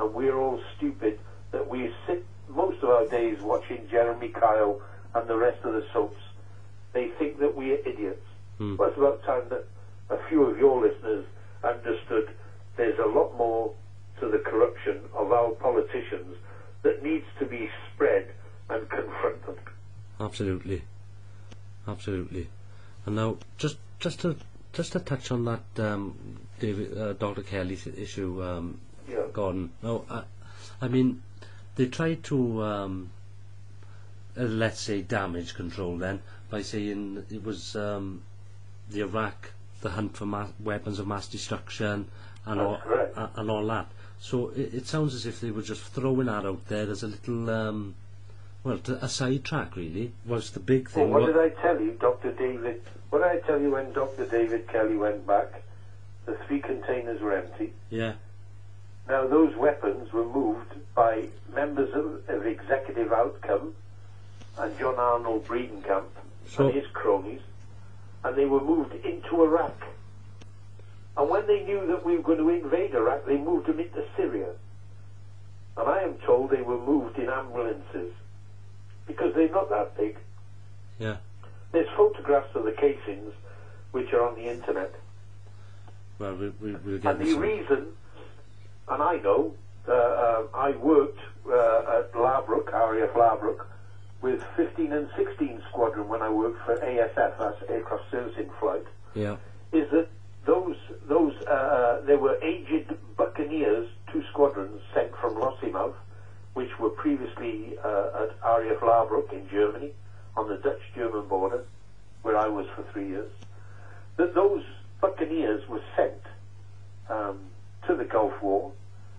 and we're all stupid that we sit most of our days watching Jeremy Kyle and the rest of the soaps. They think that we are idiots. Well, it's about time that a few of your listeners understood there's a lot more to the corruption of our politicians that needs to be spread and confront them. Absolutely. And now, just to touch on that Dr. Kelly issue, Gordon. Now, I mean, they tried to let's say damage control then by saying it was the Iraq, the hunt for weapons of mass destruction and all that. So it sounds as if they were just throwing that out there as a little a sidetrack, really. Was the big thing. Well, what did I tell you, Dr. David? What did I tell you when Dr. David Kelly went back? The 3 containers were empty. Yeah. Now, those weapons were moved by members of Executive Outcome and John Arnold Breedenkamp and his cronies, and they were moved into Iraq. And when they knew that we were going to invade Iraq, they moved them into Syria. And I am told they were moved in ambulances, because they're not that big. Yeah. There's photographs of the casings, which are on the internet. Well, we'll get and the reason, and I know, I worked at Larbrook, RAF Larbrook, with 15 and 16 Squadron when I worked for ASF, that's Aircraft Servicing Flight. Yeah. Is that there were aged buccaneers, 2 squadrons sent from Lossiemouth, which were previously at RAF Larbrook in Germany, on the Dutch-German border, where I was for 3 years. That those buccaneers were sent to the Gulf War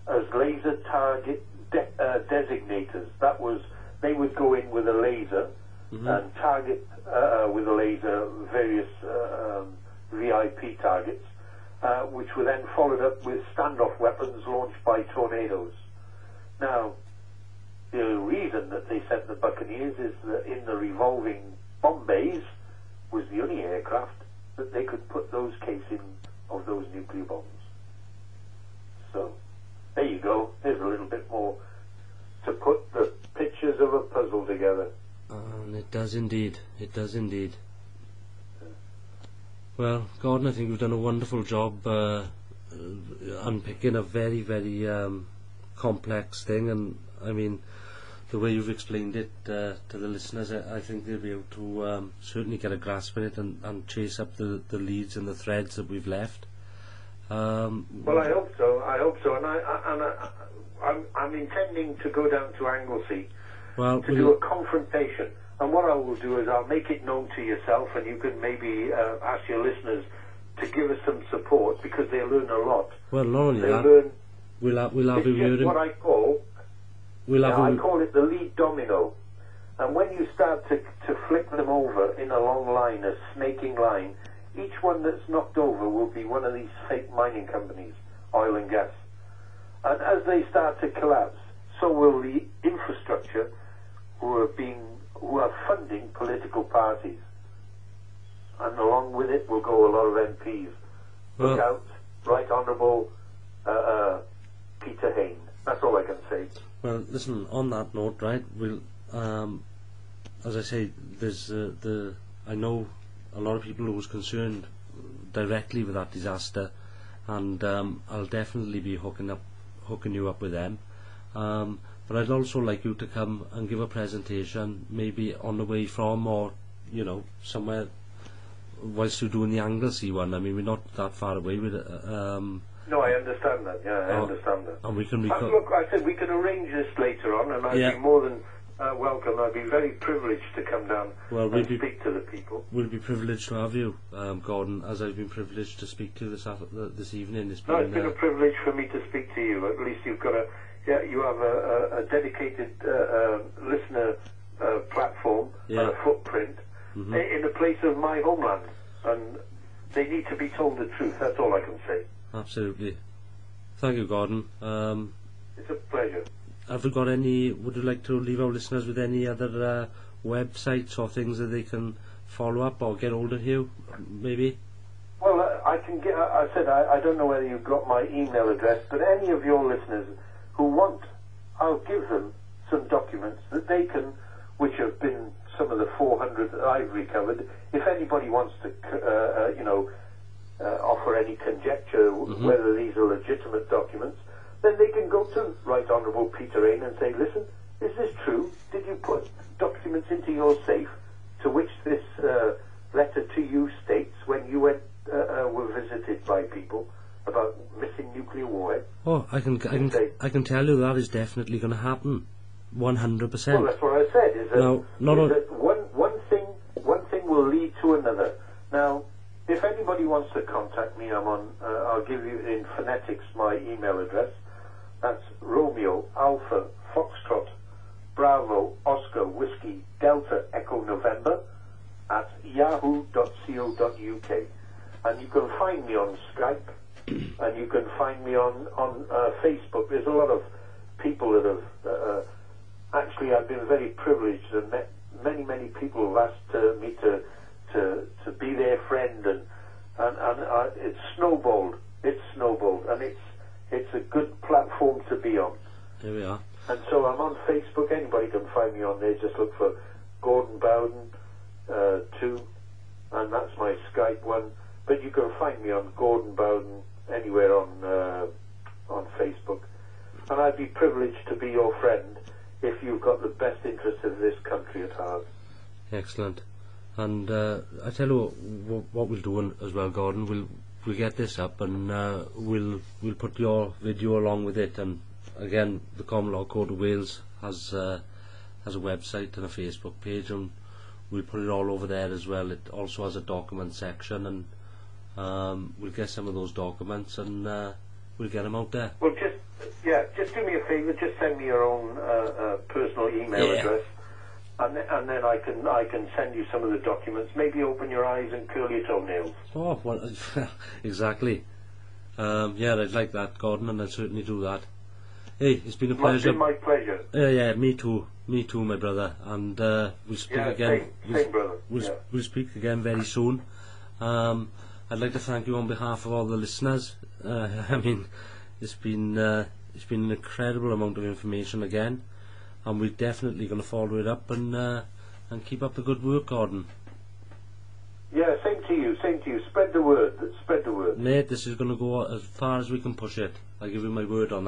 as laser target designators. That was, they would go in with a laser and target with a laser various VIP targets, which were then followed up with standoff weapons launched by tornadoes. Now, the reason that they sent the Buccaneers is that in the revolving bomb bays was the only aircraft that they could put those casings of those nuclear bombs. So, there you go. There's a little bit more to put the pictures of a puzzle together. And it does indeed. It does indeed. Well, Gordon, I think you've done a wonderful job unpicking a very, very complex thing, and I mean, the way you've explained it to the listeners, I think they'll be able to certainly get a grasp of it and chase up the leads and the threads that we've left. Well, I hope so. And I'm intending to go down to Anglesey to do a confrontation. And what I will do is I'll make it known to yourself, and you can maybe ask your listeners to give us some support, because they'll learn a lot. Well, not only that, we'll have what I call. I call it the lead domino. And when you start to flick them over in a long line, a snaking line, each one that's knocked over will be one of these fake mining companies, oil and gas. And as they start to collapse, so will the infrastructure who are funding political parties. And along with it will go a lot of MPs. Look out, Right Honourable Peter Hain. That's all I can say. Well, listen, on that note, right, we'll, as I say, there's I know a lot of people who was concerned directly with that disaster, and I'll definitely be hooking you up with them. But I'd also like you to come and give a presentation, maybe on the way from, or somewhere whilst you're doing the Anglesey one. I mean, we're not that far away with it. No, I understand that. Yeah, I understand that. And we can look, I said we can arrange this later on, and I'd be more than welcome. I'd be very privileged to come down and speak to the people. We'll be privileged to have you, Gordon, as I've been privileged to speak to you this evening. It's been a privilege for me to speak to you. At least you've got you have a dedicated listener platform and a footprint in a place of my homeland, and they need to be told the truth. That's all I can say. Absolutely. Thank you, Gordon. It's a pleasure. Have you got any? Would you like to leave our listeners with any other websites or things that they can follow up or get hold of you, maybe? Well, I can get. I said I don't know whether you've got my email address, but any of your listeners who give them some documents that they can, which have been some of the 400 that I've recovered. If anybody wants to, offer any conjecture whether these are legitimate documents, then they can go to Right Honourable Peter Hain and say, listen, is this true? Did you put documents into your safe to which this letter to you states when you were visited by people about missing nuclear warheads? Oh, I can tell you that is definitely going to happen, 100%. Well, that's what I said. Is that, that one thing will lead to another. Now, if anybody wants to contact me, I'm on. I'll give you in phonetics my email address. That's Romeo Alpha Foxtrot Bravo Oscar Whiskey Delta Echo November at yahoo.co.uk, and you can find me on Skype, and you can find me on Facebook. There's a lot of people that have actually, I've been very privileged and met many people who've asked me to be their friend, and it's snowballed, and it's a good platform to be on. There we are. And so I'm on Facebook. Anybody can find me on there. Just look for Gorden Bowden 2, and that's my Skype one. But you can find me on Gorden Bowden anywhere on Facebook, and I'd be privileged to be your friend if you've got the best interests of this country at heart. Excellent. And I tell you what we'll do as well, Gordon. We'll get this up, and we'll put your video along with it. And again, the Common Law Court of Wales has a website and a Facebook page, and we'll put it all over there as well. It also has a document section, and we'll get some of those documents, and we'll get them out there. Well, just do me a favour. Just send me your own personal email address. And then I can send you some of the documents. Maybe open your eyes and curl your toenails. Oh, well, exactly. Yeah, I'd like that, Gordon, and I'd certainly do that. Hey, it's been a pleasure. It's been my pleasure. Yeah, me too, my brother. And we'll speak again. Same brother. We'll speak again very soon. I'd like to thank you on behalf of all the listeners. I mean, it's been an incredible amount of information again. And we're definitely going to follow it up and keep up the good work, Gordon. Yeah, same to you. Spread the word. Mate, this is going to go as far as we can push it. I give you my word on that.